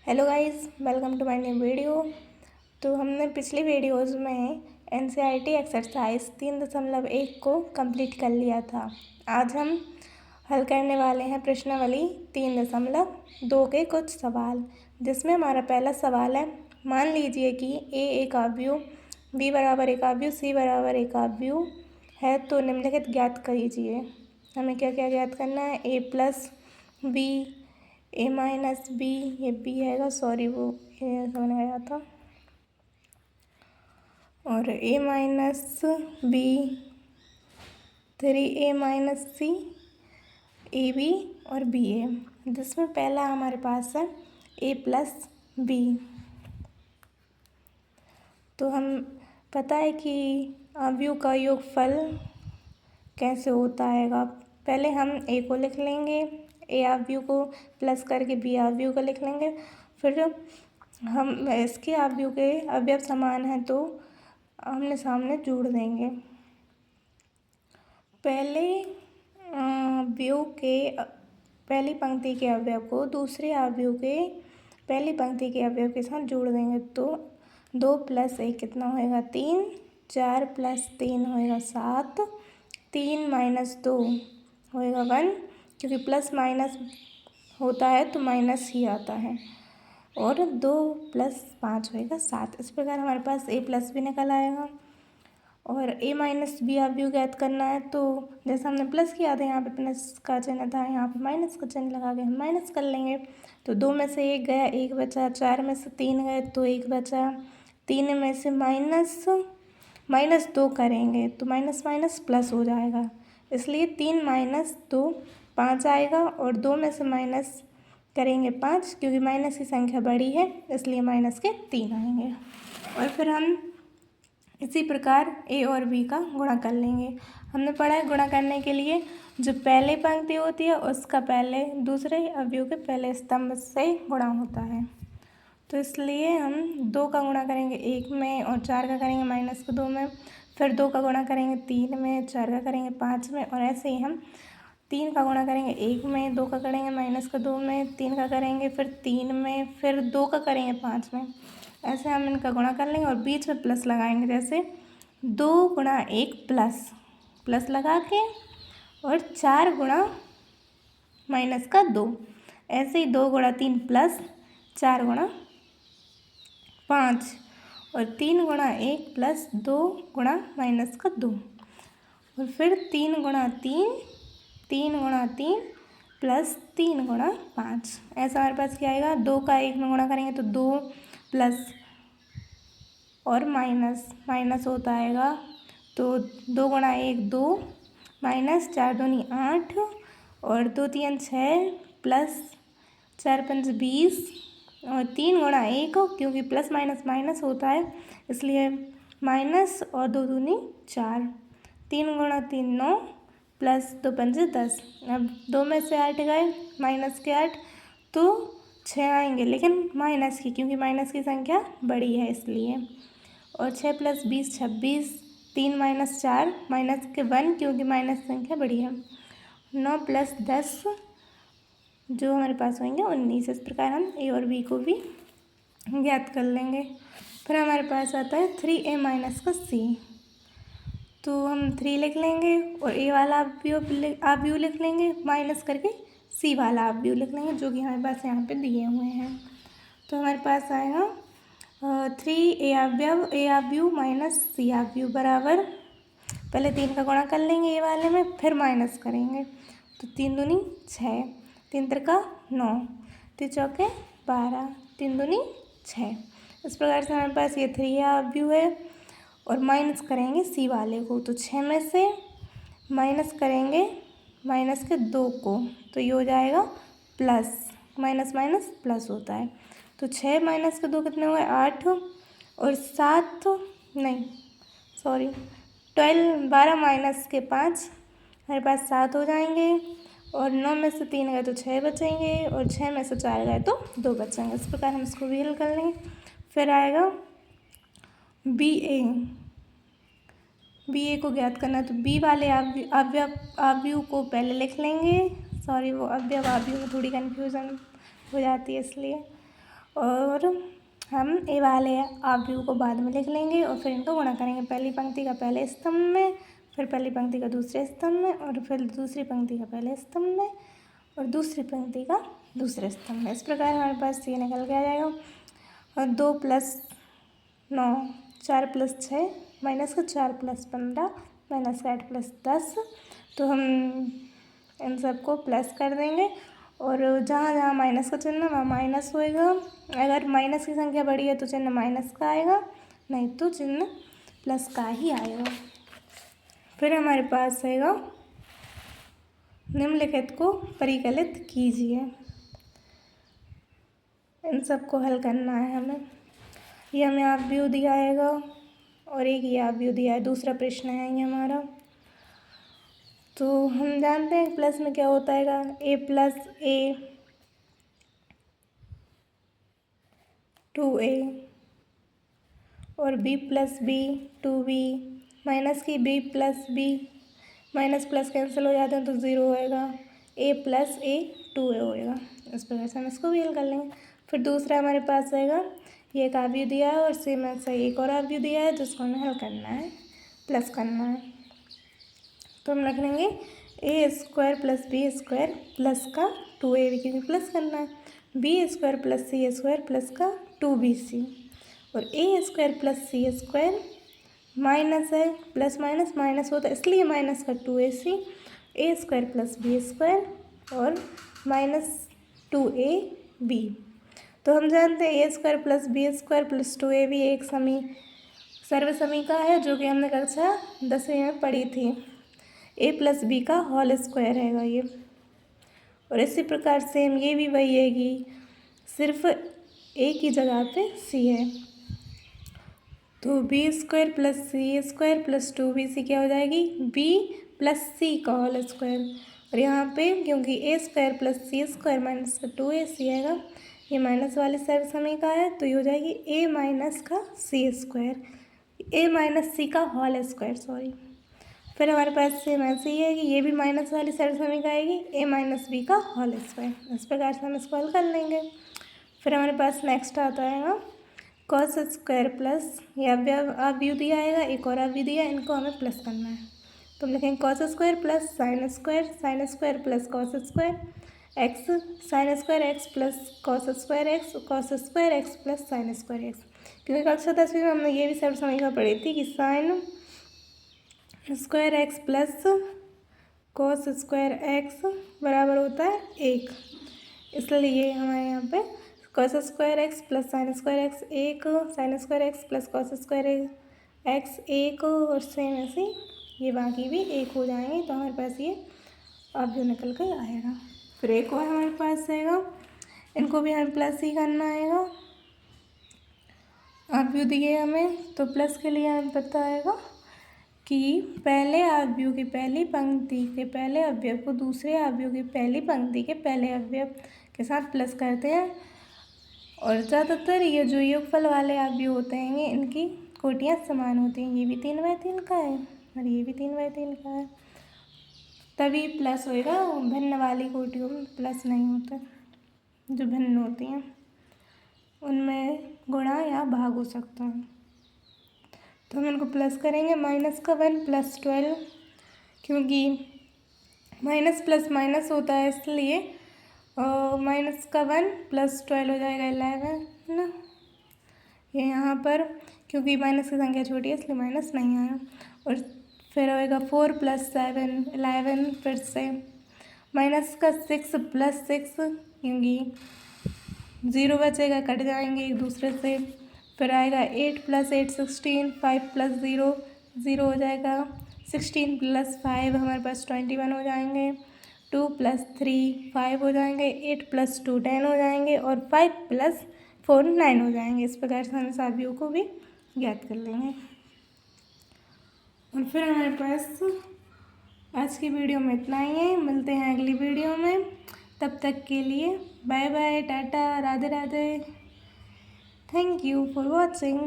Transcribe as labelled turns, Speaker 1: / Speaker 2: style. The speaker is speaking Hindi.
Speaker 1: Hello guys, welcome to my new video. तो हमने पिछली वीडियोज़ में एनसीईआरटी एक्सरसाइज 3.1 को कंप्लीट कर लिया था। आज हम हल करने वाले हैं प्रश्नावली 3.2 के कुछ सवाल, जिसमें हमारा पहला सवाल है। मान लीजिए कि ए एक आव्यूह, बी बराबर एक आव्यूह, सी बराबर एक आव्यूह है, तो निम्नलिखित ज्ञात कीजिए। हमें क्या क्या ज्ञात करना है? A plus B, A minus B, ये बी हैगा, सॉरी वो ए समझ गया था, और A minus B, 3a minus C, A B और बी ए, जिसमें पहला हमारे पास है ए प्लस बी। तो हम पता है कि आव्यूह का योगफल कैसे होता हैगा। पहले हम ए को लिख लेंगे, ए आव्यूह को प्लस करके बी आव्यूह को लिख लेंगे। फिर हम इसके आव्यूह के अवयव समान हैं तो आमने सामने जोड़ देंगे। पहले आव्यूह के पहली पंक्ति के अवयव को दूसरे आव्यूह के पहली पंक्ति के अवयव के साथ जोड़ देंगे तो 2 + 1 कितना होएगा? 3, 4 + 3 होएगा 7, 3 - 2 होएगा 1, क्योंकि प्लस माइनस होता है तो माइनस ही आता है, और 2 + 5 होएगा 7। इस प्रकार हमारे पास ए प्लस भी निकल आएगा। और ए माइनस बी आव्यूह ज्ञात करना है, तो जैसा हमने प्लस किया था, यहाँ पे प्लस का चिन्ह था, यहाँ पे माइनस का चिन्ह लगा के हम माइनस कर लेंगे। तो 2 में से 1 गया, 1 बचा, 4 में से 3 गए तो 1 बचा, 3 में से -2 करेंगे तो माइनस माइनस प्लस हो जाएगा, इसलिए 3 - 2 5 आएगा, और 2 में से माइनस करेंगे 5, क्योंकि माइनस की संख्या बड़ी है इसलिए माइनस के 3 आएंगे। और फिर हम इसी प्रकार ए और बी का गुणा कर लेंगे। हमने पढ़ा है गुणा करने के लिए जो पहले पंक्ति होती है उसका पहले दूसरे अवयव के पहले स्तंभ से गुणा होता है। तो इसलिए हम 2 का गुणा करेंगे 1 में, और 4 का करेंगे -2 में, फिर 2 का गुणा करेंगे 3 में, 4 का करेंगे 5 में, और ऐसे ही हम 3 का गुणा करेंगे 1 में, 2 का करेंगे -2 में, 3 का करेंगे फिर 3 में, फिर 2 का करेंगे 5 में। ऐसे हम इनका गुणा कर लेंगे और बीच में प्लस लगाएंगे, जैसे 2 × 1 प्लस लगा के, और 4 × -2, ऐसे ही 2 × 3 + 4 × 5, और 3 × 1 + 2 × -2, और फिर 3 × 3 + 3 × 5। ऐसा हमारे पास क्या आएगा? 2 का 1 में गुणा करेंगे तो 2 प्लस और माइनस होता आएगा, तो 2 × 1 2, -4 दूनी 8, और 2 3 6, प्लस 4 5 20, और 3 × 1, क्योंकि प्लस माइनस माइनस होता है इसलिए माइनस, और 2 दूनी 4, 3 × 3 9, प्लस 2 5 10। अब 2 में से 8 गए, माइनस के 8, तो 6 आएंगे, लेकिन माइनस की, क्योंकि माइनस की संख्या बड़ी है इसलिए, और 6 + 20 26, 3 - 4 माइनस के 1, क्योंकि माइनस संख्या बड़ी है, 9 + 10 जो हमारे पास होंगे 19। इस प्रकार हम ए और बी को भी ज्ञात कर लेंगे। फिर हमारे पास आता है 3a - c, तो हम 3 लिख लेंगे और ए वाला आव्यूह लिख लेंगे, माइनस करके सी वाला आव्यूह लिख लेंगे, जो कि हमारे पास यहाँ पे दिए हुए हैं। तो हमारे पास आएगा 3a आव्यूह - c आव्यूह बराबर, पहले 3 का गुणा कर लेंगे ए वाले में, फिर माइनस करेंगे, तो 3 दूनी 6, 3 त्रिका 9, 3 चौके 12, 3 दूनी 6। इस प्रकार से हमारे पास ये 3a आव्यूह है, और माइनस करेंगे सी वाले को, तो 6 में से माइनस करेंगे माइनस के 2 को, तो ये हो जाएगा प्लस, माइनस माइनस प्लस होता है, तो 6 - 2 कितने हुए? 8, और 12 - 5 हमारे पास 7 हो जाएंगे, और 9 में से 3 गए तो 6 बचेंगे, और 6 में से 4 गए तो 2 बचेंगे। इस प्रकार हम इसको भी हल कर लेंगे। फिर आएगा बी ए को ज्ञात करना, तो बी वाले आव्यूह को पहले लिख लेंगे, वो आव्यूह में थोड़ी कन्फ्यूज़न हो जाती है इसलिए, और हम ए वाले अवयव को बाद में लिख लेंगे और फिर इनको गुणा करेंगे। पहली पंक्ति का पहले स्तंभ में, फिर पहली पंक्ति का दूसरे स्तंभ में, और फिर दूसरी पंक्ति का पहले स्तंभ में, और दूसरी पंक्ति का दूसरे स्तंभ में। इस प्रकार हमारे पास ये निकल के आ जाएगा। और 2 + 9 4 + 6 माइनस का 4 + 15 माइनस का 8 + 10। तो हम इन सबको प्लस कर देंगे और जहाँ जहाँ माइनस का चिन्ह वहाँ माइनस होएगा। अगर माइनस की संख्या बड़ी है तो चिन्ह माइनस का आएगा, नहीं तो चिन्ह प्लस का ही आएगा। फिर हमारे पास आएगा निम्नलिखित को परिकलित कीजिए। इन सबको हल करना है हमें। ये हमें अवयव दिया आएगा और एक ये अवयव दिया है। दूसरा प्रश्न है ये हमारा। तो हम जानते हैं प्लस में क्या होता है, a + a 2a और b + b 2b माइनस की b + b minus plus cancel हो जाते हैं तो 0 होएगा। a + a 2a होएगा। इस प्रकार से हम इसको भी हल कर लेंगे। फिर दूसरा हमारे पास आएगा, ये एक अवयव दिया है और सेम ऐसा एक और अवयव दिया है जिसको हमें हल करना है, प्लस करना है। तो हम रख लेंगे a² + b² प्लस का 2a क्योंकि प्लस करना है, b² + c² प्लस का 2bc और a² + c² माइनस है, प्लस माइनस माइनस होता है इसलिए माइनस का 2ac a² + b² और माइनस 2ab। तो हम जानते हैं a² + b² + 2ab एक सर्वसमीका है जो कि हमने कक्षा 10वीं में पढ़ी थी। a + b का होल स्क्वायर हैगा ये। और इसी प्रकार से हम ये भी वही है कि सिर्फ a की जगह पे c है। तो b² + c² + 2bc क्या हो जाएगी, b + c का होल स्क्वायर। और यहाँ पे क्योंकि a² + c² माइनस 2ac आएगा, ये माइनस वाली सर्वसमीका है तो ये हो जाएगी a माइनस का c² a माइनस c का होल स्क्वायर सॉरी। फिर हमारे पास सेम ऐसे ही है कि ये भी माइनस वाली सर्वसमीका आएगी a - b का होल स्क्वायर। इस प्रकार से हम इसको हल कर लेंगे। फिर हमारे पास नेक्स्ट आता है cos² प्लस ये अवयव दिया आएगा, एक और अवयव दिया है, इनको हमें प्लस करना है। तो हम लिखेंगे cos² plus sin² plus cos² x sin² x plus cos² x cos² x plus sin² x। क्योंकि कक्षा 10वीं में हमने ये भी सर्वसमीका पढ़ी थी कि sin² x plus cos² x बराबर होता है 1, इसलिए हमारे यहाँ पे cos² x plus sin² x 1 sin² x plus cos² x 1 और सेम ऐसे ये बाकी भी 1 हो जाएंगे। तो हमारे पास ये अवयव निकल कर आएगा। फिर एक और हमारे पास आएगा, इनको भी हमें प्लस ही करना आएगा। अवयव दिए हमें तो प्लस के लिए हमें पता आएगा कि पहले अवयव की पहली पंक्ति के पहले अवयव को दूसरे अवयव की पहली पंक्ति के पहले अवयव के साथ प्लस करते हैं। और ज़्यादातर ये जो योगफल वाले अवयव होते हैं इनकी कोटियाँ समान होती हैं। ये भी 3/3 का है और ये भी 3/3 का है, तभी प्लस होएगा। भिन्न वाली कोटियों में प्लस नहीं होता, जो भिन्न होती हैं उनमें गुणा या भाग हो सकता है। तो हम इनको प्लस करेंगे। -1 + 12 क्योंकि माइनस प्लस माइनस होता है इसलिए -1 + 12 हो जाएगा 11। ये यहाँ पर क्योंकि माइनस की संख्या छोटी है इसलिए माइनस नहीं आया। और फिर होएगा 4 + 7 11, फिर से -6 + 6 क्योंकि 0 बचेगा, कट जाएंगे एक दूसरे से। फिर आएगा 8 + 8 16 5 + 0 0 हो जाएगा। 16 + 5 हमारे पास 21 हो जाएंगे। 2 + 3 5 हो जाएंगे। 8 + 2 10 हो जाएंगे और 5 + 4 9 हो जाएंगे। इस प्रकार से हम सभी को भी ज्ञात कर लेंगे। और फिर हमारे पास आज की वीडियो में इतना ही है। मिलते हैं अगली वीडियो में, तब तक के लिए बाय बाय, टाटा, Radhe Radhe. Thank you for watching.